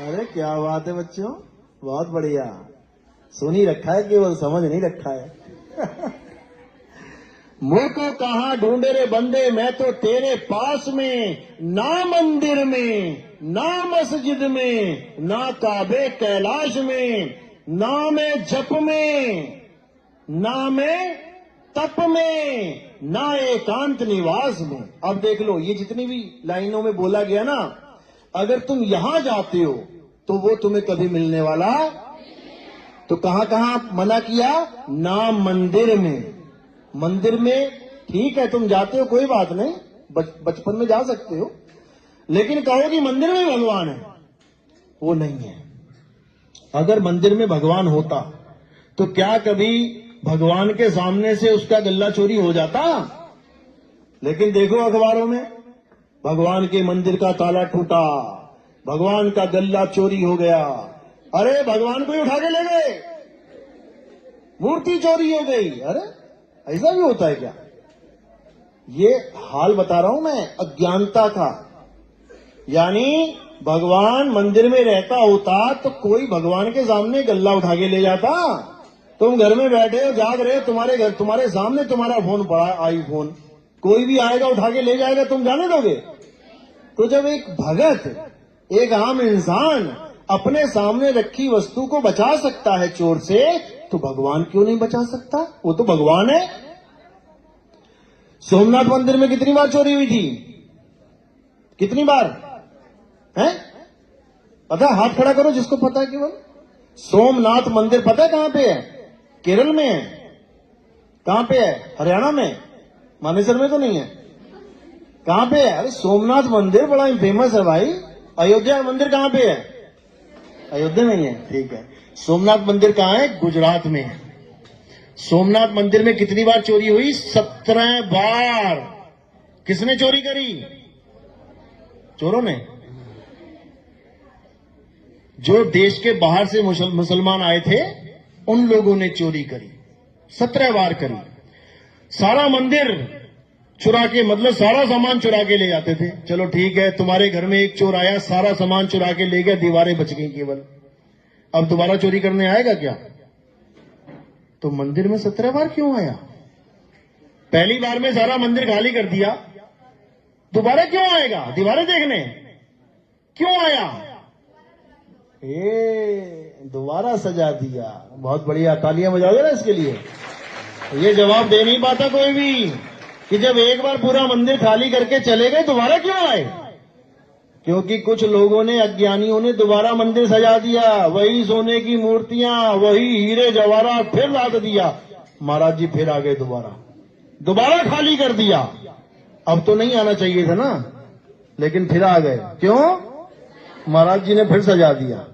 अरे क्या बात है बच्चों, बहुत बढ़िया। सुन ही रखा है, केवल समझ नहीं रखा है। मुंह को कहां ढूंढे रे बंदे, मैं तो तेरे पास में। ना मंदिर में, ना मस्जिद में, ना काबे कैलाश में, ना में जप में, ना में तप में, ना एकांत निवास में। अब देख लो, ये जितनी भी लाइनों में बोला गया ना, अगर तुम यहां जाते हो तो वो तुम्हें कभी मिलने वाला। तो कहां कहां मना किया? ना मंदिर में। मंदिर में ठीक है तुम जाते हो, कोई बात नहीं, बचपन में जा सकते हो, लेकिन कहो कि मंदिर में भगवान है, वो नहीं है। अगर मंदिर में भगवान होता तो क्या कभी भगवान के सामने से उसका गल्ला चोरी हो जाता? लेकिन देखो अखबारों में, भगवान के मंदिर का ताला टूटा, भगवान का गल्ला चोरी हो गया। अरे भगवान को ही उठा के ले गए, मूर्ति चोरी हो गई। अरे ऐसा भी होता है क्या? ये हाल बता रहा हूं मैं अज्ञानता का। यानी भगवान मंदिर में रहता होता तो कोई भगवान के सामने गल्ला उठा के ले जाता? तुम घर में बैठे हो, जाग रहे हो, तुम्हारे घर, तुम्हारे सामने तुम्हारा फोन पड़ा, आईफोन, कोई भी आएगा उठा के ले जाएगा, तुम जाने दोगे? तो जब एक भगत, एक आम इंसान अपने सामने रखी वस्तु को बचा सकता है चोर से, तो भगवान क्यों नहीं बचा सकता? वो तो भगवान है। सोमनाथ मंदिर में कितनी बार चोरी हुई थी? कितनी बार है? पता है? हाथ खड़ा करो जिसको पता है केवल। सोमनाथ मंदिर पता है कहां पे है? केरल में है। कहां पे है? हरियाणा में, मानेसर में तो नहीं है। कहां पे है? अरे सोमनाथ मंदिर बड़ा फेमस है भाई। अयोध्या मंदिर कहां पे है? अयोध्या में ही है, ठीक है। सोमनाथ मंदिर कहां है? गुजरात में है। सोमनाथ मंदिर में कितनी बार चोरी हुई? 17 बार। किसने चोरी करी? चोरों ने। जो देश के बाहर से मुसलमान आए थे उन लोगों ने चोरी करी, 17 बार करी। सारा मंदिर चुरा के, मतलब सारा सामान चुरा के ले जाते थे। चलो ठीक है, तुम्हारे घर में एक चोर आया, सारा सामान चुरा के ले गया, दीवारें बच गई केवल। अब दोबारा चोरी करने आएगा क्या? तो मंदिर में 17 बार क्यों आया? पहली बार में सारा मंदिर खाली कर दिया, दोबारा क्यों आएगा दीवारें देखने? क्यों आया? दोबारा सजा दिया। बहुत बढ़िया, तालियां बजाओगे ना इसके लिए। ये जवाब दे नहीं पाता कोई भी कि जब एक बार पूरा मंदिर खाली करके चले गए दोबारा क्यों आए? क्योंकि कुछ लोगों ने, अज्ञानियों ने दोबारा मंदिर सजा दिया, वही सोने की मूर्तियां, वही हीरे जवाहरात फिर लाद दिया। महाराज जी फिर आ गए, दोबारा खाली कर दिया। अब तो नहीं आना चाहिए था ना, लेकिन फिर आ गए। क्यों? महाराज जी ने फिर सजा दिया।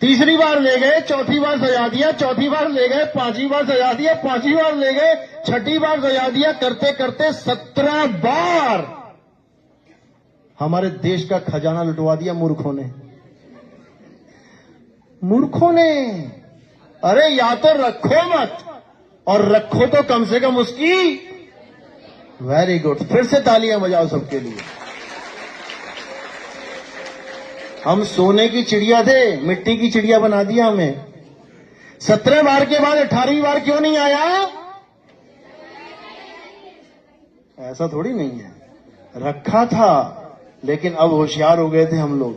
तीसरी बार ले गए, चौथी बार सजा दिया, चौथी बार ले गए, पांचवी बार सजा दिया, पांचवी बार ले गए, छठी बार सजा दिया, करते करते 17 बार हमारे देश का खजाना लुटवा दिया मूर्खों ने। मूर्खों ने। अरे या तो रखो मत, और रखो तो कम से कम उसकी। वेरी गुड, फिर से तालियां बजाओ सबके लिए। हम सोने की चिड़िया थे, मिट्टी की चिड़िया बना दिया हमें। 17 बार के बाद 18वीं बार क्यों नहीं आया? ऐसा थोड़ी नहीं है, रखा था, लेकिन अब होशियार हो गए थे हम लोग।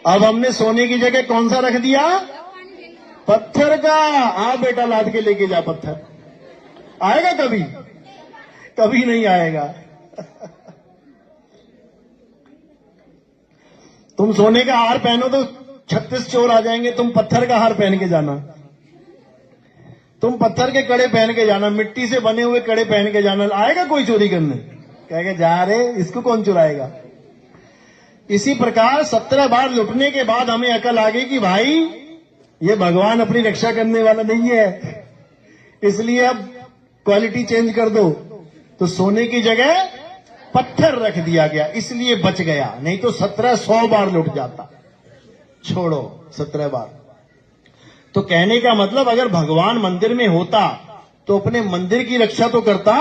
अब हमने सोने की जगह कौन सा रख दिया? पत्थर का। आ बेटा, लाद के लेके जा पत्थर। आएगा कभी? कभी नहीं आएगा। तुम सोने का हार पहनो तो 36 चोर आ जाएंगे, तुम पत्थर का हार पहन के जाना। तुम पत्थर के कड़े पहन के जाना, मिट्टी से बने हुए कड़े पहन के जाना। आएगा कोई चोरी करने? कहेगा जा रहे, इसको कौन चुराएगा? इसी प्रकार 17 बार लुटने के बाद हमें अकल आ गई कि भाई ये भगवान अपनी रक्षा करने वाला नहीं है, इसलिए अब क्वालिटी चेंज कर दो। तो सोने की जगह पत्थर रख दिया गया, इसलिए बच गया, नहीं तो 1700 बार लुट जाता। छोड़ो 17 बार। तो कहने का मतलब अगर भगवान मंदिर में होता तो अपने मंदिर की रक्षा तो करता।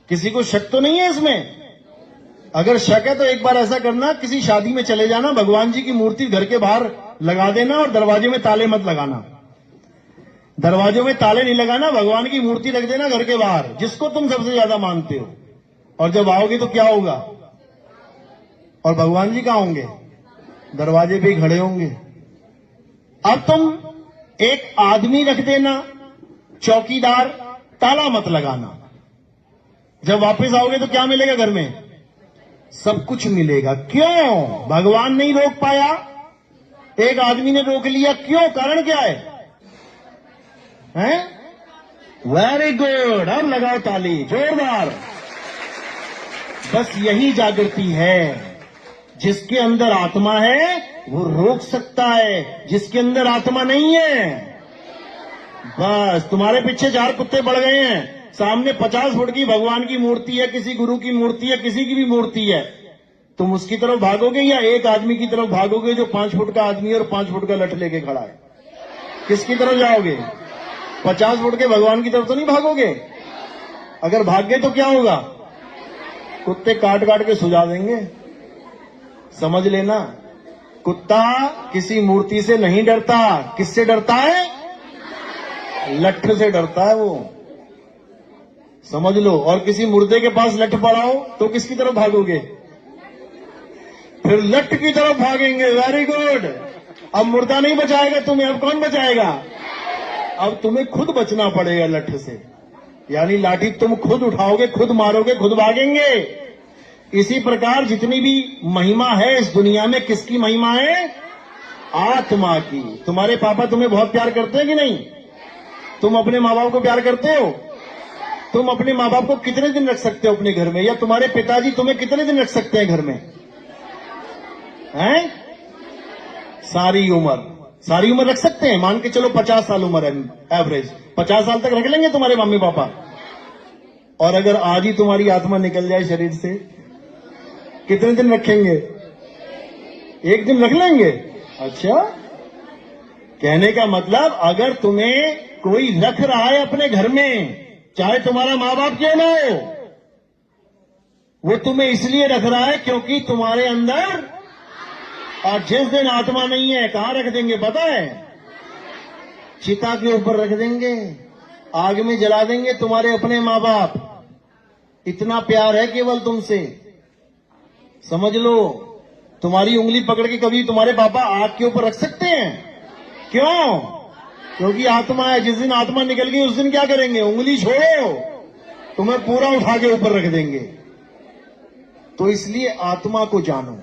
किसी को शक तो नहीं है इसमें? अगर शक है तो एक बार ऐसा करना, किसी शादी में चले जाना, भगवान जी की मूर्ति घर के बाहर लगा देना और दरवाजे में ताले मत लगाना। दरवाजों में ताले नहीं लगाना, भगवान की मूर्ति रख देना घर के बाहर, जिसको तुम सबसे ज्यादा मानते हो। और जब आओगे तो क्या होगा? और भगवान जी कहां होंगे? दरवाजे पे ही खड़े होंगे। अब तुम एक आदमी रख देना, चौकीदार, ताला मत लगाना। जब वापस आओगे तो क्या मिलेगा घर में? सब कुछ मिलेगा। क्यों? भगवान नहीं रोक पाया, एक आदमी ने रोक लिया। क्यों? कारण क्या है? वेरी गुड, अब लगाओ ताली जोरदार। बस यही जागृति है। जिसके अंदर आत्मा है वो रोक सकता है, जिसके अंदर आत्मा नहीं है। बस तुम्हारे पीछे 4 कुत्ते पड़ गए हैं, सामने 50 फुट की भगवान की मूर्ति है, किसी गुरु की मूर्ति है, किसी की भी मूर्ति है, तुम उसकी तरफ भागोगे या एक आदमी की तरफ भागोगे जो 5 फुट का आदमी और 5 फुट का लठ लेके खड़ा है? किसकी तरफ जाओगे? 50 फुट के भगवान की तरफ तो नहीं भागोगे। अगर भाग गए तो क्या होगा? कुत्ते काट काट के सुझा देंगे। समझ लेना, कुत्ता किसी मूर्ति से नहीं डरता। किससे डरता है? लठ से डरता है वो, समझ लो। और किसी मुर्दे के पास लठ पड़ाओ तो किसकी तरफ भागोगे? फिर लठ की तरफ भागेंगे। Very good. अब मुर्दा नहीं बचाएगा तुम्हें, अब कौन बचाएगा? अब तुम्हें खुद बचना पड़ेगा लठ से, यानी लाठी तुम खुद उठाओगे, खुद मारोगे, खुद भागेंगे। इसी प्रकार जितनी भी महिमा है इस दुनिया में, किसकी महिमा है? आत्मा की। तुम्हारे पापा तुम्हें बहुत प्यार करते हैं कि नहीं? तुम अपने माँ बाप को प्यार करते हो? तुम अपने माँ बाप को कितने दिन रख सकते हो अपने घर में? या तुम्हारे पिताजी तुम्हें कितने दिन रख सकते हैं घर में? हैं? सारी उम्र रख सकते हैं। मान के चलो 50 साल उम्र है एवरेज, 50 साल तक रख लेंगे तुम्हारे मम्मी पापा। और अगर आज ही तुम्हारी आत्मा निकल जाए शरीर से, कितने दिन रखेंगे? 1 दिन रख लेंगे। अच्छा, कहने का मतलब अगर तुम्हें कोई रख रहा है अपने घर में, चाहे तुम्हारा माँ बाप क्यों ना हो, वो तुम्हें इसलिए रख रहा है क्योंकि तुम्हारे अंदर, और जिस दिन आत्मा नहीं है कहां रख देंगे पता है? चिता के ऊपर रख देंगे, आग में जला देंगे तुम्हारे अपने माँ बाप। इतना प्यार है केवल तुमसे, समझ लो। तुम्हारी उंगली पकड़ के कभी तुम्हारे पापा आग के ऊपर रख सकते हैं? क्यों? क्योंकि आत्मा है। जिस दिन आत्मा निकल गई उस दिन क्या करेंगे? उंगली छोड़ो, तुम्हें पूरा उठा के ऊपर रख देंगे। तो इसलिए आत्मा को जानो।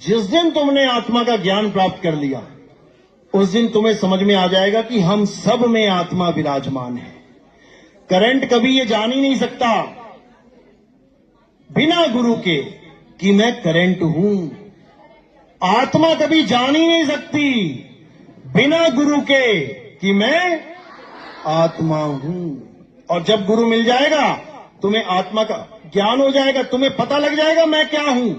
जिस दिन तुमने आत्मा का ज्ञान प्राप्त कर लिया उस दिन तुम्हें समझ में आ जाएगा कि हम सब में आत्मा विराजमान है। करंट कभी ये जान ही नहीं सकता बिना गुरु के कि मैं करंट हूं। आत्मा कभी जान ही नहीं सकती बिना गुरु के कि मैं आत्मा हूं। और जब गुरु मिल जाएगा तुम्हें आत्मा का ज्ञान हो जाएगा, तुम्हें पता लग जाएगा मैं क्या हूं,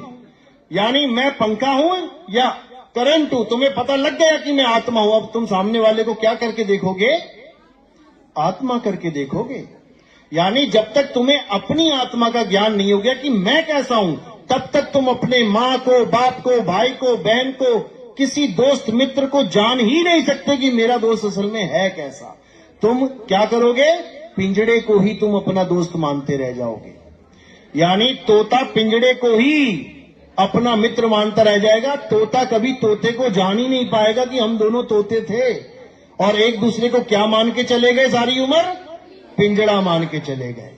यानी मैं पंखा हूं या करंट हूं। तुम्हें पता लग गया कि मैं आत्मा हूं। अब तुम सामने वाले को क्या करके देखोगे? आत्मा करके देखोगे। यानी जब तक तुम्हें अपनी आत्मा का ज्ञान नहीं हो गया कि मैं कैसा हूं, तब तक तुम अपने मां को, बाप को, भाई को, बहन को, किसी दोस्त मित्र को जान ही नहीं सकते कि मेरा दोस्त असल में है कैसा। तुम क्या करोगे? पिंजड़े को ही तुम अपना दोस्त मानते रह जाओगे। यानी तोता पिंजड़े को ही अपना मित्र मानता रह जाएगा। तोता कभी तोते को जान ही नहीं पाएगा कि हम दोनों तोते थे। और एक दूसरे को क्या मान के चले गए सारी उम्र? पिंजड़ा मान के चले गए।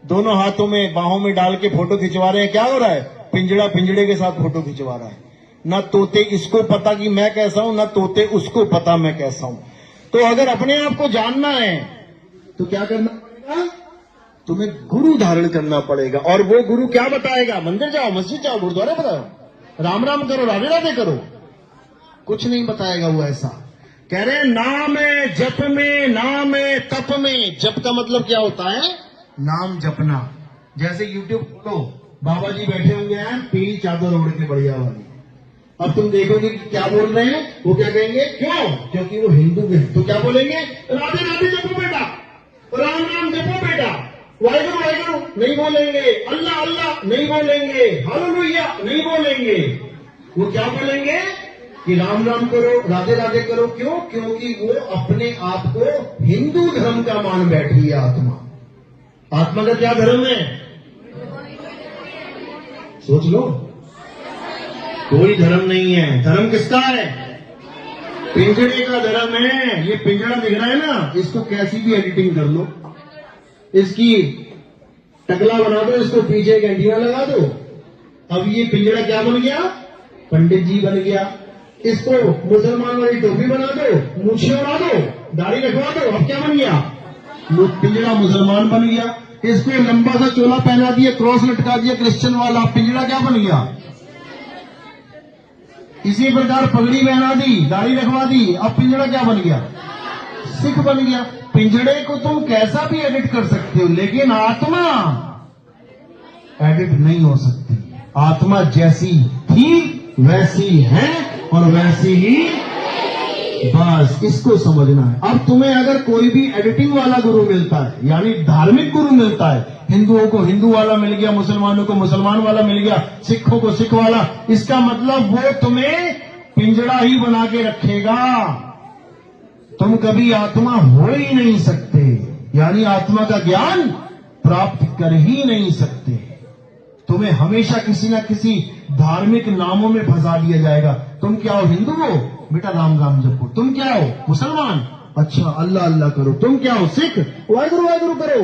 दोनों हाथों में बाहों में डाल के फोटो खिंचवा रहे हैं। क्या हो रहा है? पिंजड़ा पिंजड़े के साथ फोटो खिंचवा रहा है। न तोते इसको पता कि मैं कैसा हूं, न तोते उसको पता मैं कैसा हूं। तो अगर अपने आप को जानना है तो क्या करना पड़ेगा? तुम्हें गुरु धारण करना पड़ेगा। और वो गुरु क्या बताएगा? मंदिर जाओ, मस्जिद जाओ, गुरुद्वारे बताओ, राम राम करो, राधे राधे करो, कुछ नहीं बताएगा वो। ऐसा कह रहे हैं नाम है जप में, नाम है तप में। जप का मतलब क्या होता है? नाम जपना। जैसे यूट्यूब खोलो, बाबा जी बैठे होंगे हैं पीली चादर ओढ़ के बढ़िया वाली। अब तुम देखोगे कि क्या बोल रहे हैं, वो क्या कहेंगे, क्यों? क्योंकि वो हिंदू हैं। तो क्या बोलेंगे, राधे राधे जपो बेटा, राम राम जपो बेटा, वाहिगुरु वाहिगुरु नहीं बोलेंगे, अल्लाह अल्लाह नहीं बोलेंगे, हालेलुया नहीं बोलेंगे। वो क्या बोलेंगे कि राम राम करो, राधे राधे करो। क्यों? क्योंकि वो अपने आप को हिंदू धर्म का मान बैठी है। आत्मा का क्या धर्म है? सोच लो, कोई धर्म नहीं है। धर्म किसका है? पिंजड़े का धर्म है। ये पिंजड़ा दिख रहा है ना, इसको कैसी भी एडिटिंग कर लो, इसकी टकला बना दो, इसको पीछे एक एंटीना लगा दो, अब ये पिंजड़ा क्या बन गया? पंडित जी बन गया। इसको मुसलमान वाली टोपी बना दो, मूछें उड़ा दो, दाढ़ी रखवा दो, अब क्या बन गया? पिंजड़ा मुसलमान बन गया। इसको लंबा सा चोला पहना दिया, क्रॉस लटका दिया क्रिश्चियन वाला, पिंजड़ा क्या बन गया? इसी प्रकार पगड़ी पहना दी, दाढ़ी रखवा दी, अब पिंजड़ा क्या बन गया? सिख बन गया। पिंजड़े को तुम कैसा भी एडिट कर सकते हो, लेकिन आत्मा एडिट नहीं हो सकती। आत्मा जैसी थी वैसी है और वैसी ही, बस इसको समझना है। अब तुम्हें अगर कोई भी एडिटिंग वाला गुरु मिलता है, यानी धार्मिक गुरु मिलता है, हिंदुओं को हिंदू वाला मिल गया, मुसलमानों को मुसलमान वाला मिल गया, सिखों को सिख वाला, इसका मतलब वो तुम्हें पिंजड़ा ही बना के रखेगा। तुम कभी आत्मा हो ही नहीं सकते, यानी आत्मा का ज्ञान प्राप्त कर ही नहीं सकते। तुम्हें हमेशा किसी न किसी धार्मिक नामों में फंसा दिया जाएगा। तुम क्या हो? हिंदू हो, बेटा राम राम जपो। तुम क्या हो? मुसलमान, अच्छा अल्लाह अल्लाह करो। तुम क्या हो? सिख, वाहिगुरु वाहिगुरु करो।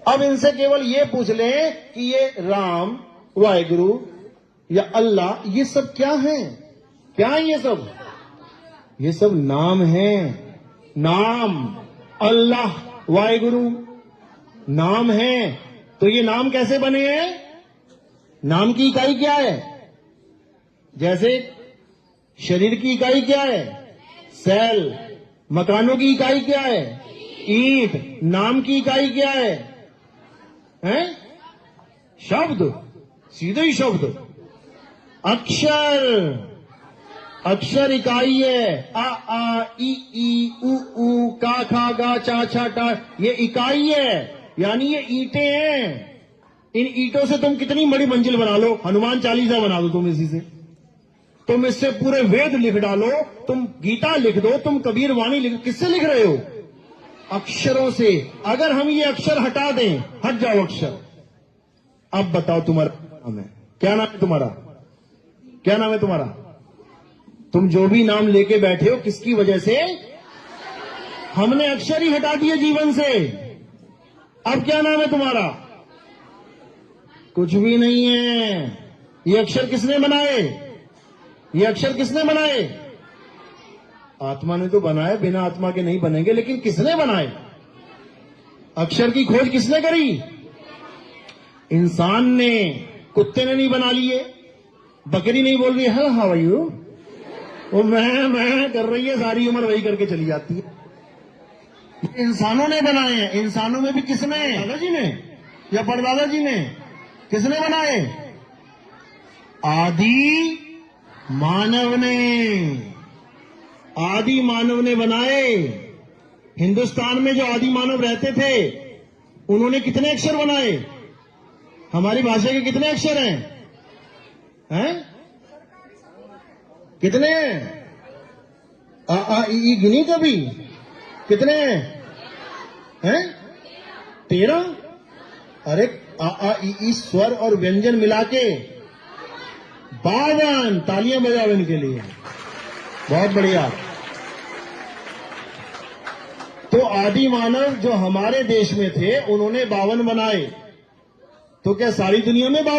अब इनसे केवल ये पूछ लें कि ये राम, वाहिगुरु या अल्लाह, ये सब क्या है? क्या है ये सब? ये सब नाम है। नाम, अल्लाह, वाहिगुरु नाम है। तो ये नाम कैसे बने हैं? नाम की इकाई क्या है? जैसे शरीर की इकाई क्या है? सेल। मकानों की इकाई क्या है? ईंट। नाम की इकाई क्या है? हैं? शब्द, सीधे ही शब्द। अक्षर, अक्षर इकाई है। आ आ ई ई उ उ का खा गा चा छा टा, ये इकाई है, यानी ये ईंटें हैं। इन ईंटों से तुम कितनी बड़ी मंजिल बना लो, हनुमान चालीसा बना दो तुम इसी से, तुम इससे पूरे वेद लिख डालो, तुम गीता लिख दो, तुम कबीर वाणी लिख, किससे लिख रहे हो? अक्षरों से। अगर हम ये अक्षर हटा दें, हट जाओ अक्षर, अब बताओ तुम्हारा नाम है क्या? नाम है तुम्हारा? क्या नाम है तुम्हारा? तुम जो भी नाम लेके बैठे हो, किसकी वजह से? हमने अक्षर ही हटा दिए जीवन से। अब क्या नाम है तुम्हारा? कुछ भी नहीं है। ये अक्षर किसने बनाए? ये अक्षर किसने बनाए? आत्मा ने तो बनाए, बिना आत्मा के नहीं बनेंगे, लेकिन किसने बनाए? अक्षर की खोज किसने करी? इंसान ने। कुत्ते ने नहीं बना लिए, बकरी नहीं बोल रही है हाउ आर यू, वो मैं कर रही है, सारी उम्र वही करके चली जाती है। इंसानों ने बनाए हैं। इंसानों में भी किसने? दादाजी ने या परदादा जी ने? किसने बनाए? आदि मानव ने। आदि मानव ने बनाए। हिंदुस्तान में जो आदि मानव रहते थे, उन्होंने कितने अक्षर बनाए? हमारी भाषा के कितने अक्षर हैं? हैं? कितने? आ आ ई गिनी कभी? कितने हैं? 13। अरे आ आ ई स्वर और व्यंजन मिला के 52। तालियां बजाओ इनके लिए, बहुत बढ़िया। तो आदि मानव जो हमारे देश में थे, उन्होंने 52 बनाए। तो क्या सारी दुनिया में 52